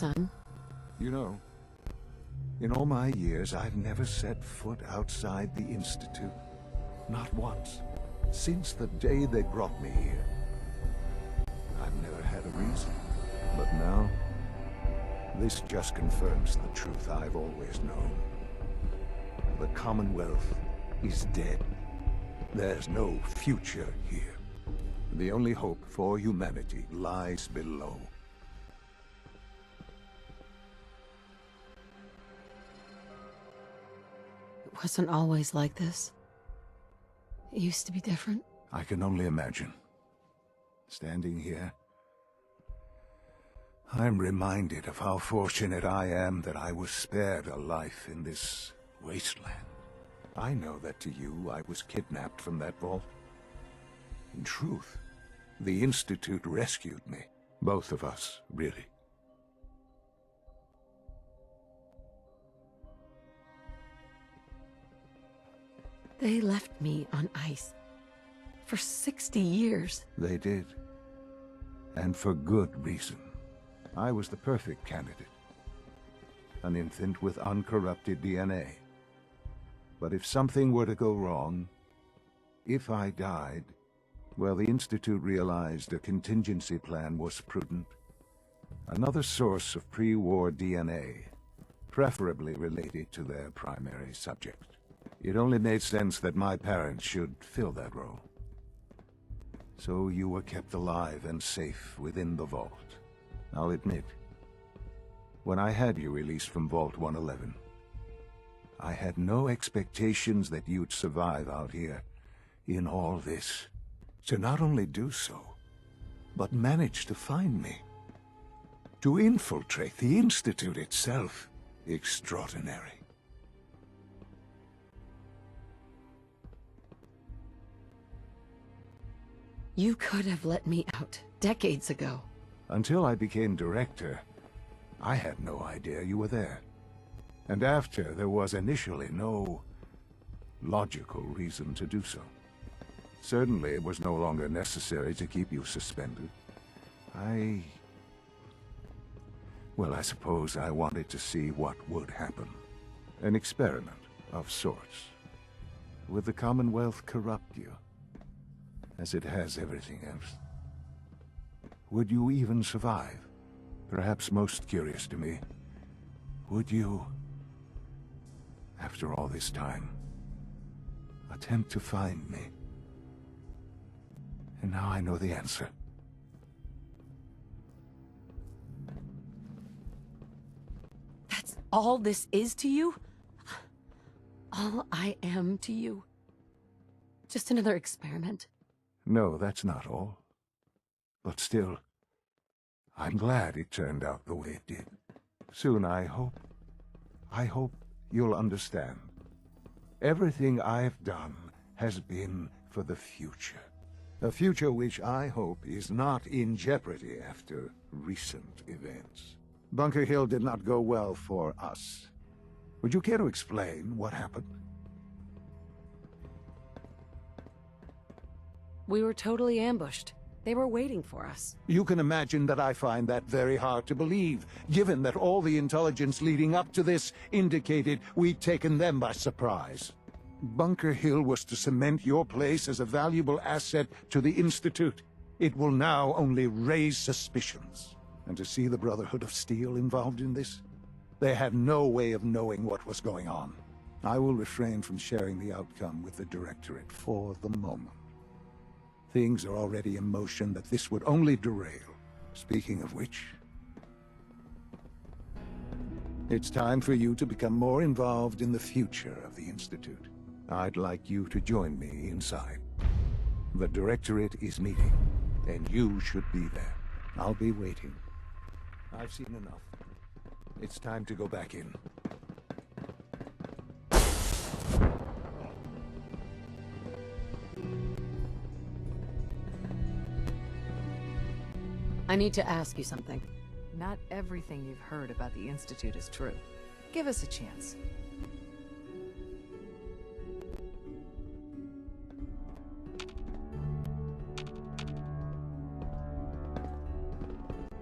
son. You know, in all my years, I've never set foot outside the Institute. Not once. Since the day they brought me here. I've never had a reason. But now, this just confirms the truth I've always known. The Commonwealth is dead. There's no future here. The only hope for humanity lies below. It wasn't always like this. It used to be different. I can only imagine. Standing here, I'm reminded of how fortunate I am that I was spared a life in this wasteland. I know that to you, I was kidnapped from that vault. In truth, the Institute rescued me. Both of us, really. They left me on ice. For 60 years. They did. And for good reason. I was the perfect candidate. An infant with uncorrupted DNA. But if something were to go wrong, if I died, well, the Institute realized a contingency plan was prudent. Another source of pre-war DNA, preferably related to their primary subject. It only made sense that my parents should fill that role. So you were kept alive and safe within the vault. I'll admit, when I had you released from Vault 111, I had no expectations that you'd survive out here in all this. To not only do so, but manage to find me. To infiltrate the Institute itself. Extraordinary. You could have let me out decades ago. Until I became director, I had no idea you were there. And after, there was initially no logical reason to do so. Certainly, it was no longer necessary to keep you suspended. Well, I suppose I wanted to see what would happen. An experiment of sorts. Would the Commonwealth corrupt you? As it has everything else. Would you even survive? Perhaps most curious to me, would you, after all this time, attempt to find me? And now I know the answer. That's all this is to you? All I am to you? Just another experiment? No, that's not all. But still, I'm glad it turned out the way it did. Soon, I hope you'll understand. Everything I've done has been for the future. A future which I hope is not in jeopardy after recent events. Bunker Hill did not go well for us. Would you care to explain what happened? We were totally ambushed. They were waiting for us. You can imagine that I find that very hard to believe, given that all the intelligence leading up to this indicated we'd taken them by surprise. Bunker Hill was to cement your place as a valuable asset to the Institute. It will now only raise suspicions. And to see the Brotherhood of Steel involved in this? They had no way of knowing what was going on. I will refrain from sharing the outcome with the Directorate for the moment. Things are already in motion that this would only derail. Speaking of which, it's time for you to become more involved in the future of the Institute. I'd like you to join me inside. The Directorate is meeting, and you should be there. I'll be waiting. I've seen enough. It's time to go back in. I need to ask you something. Not everything you've heard about the Institute is true. Give us a chance.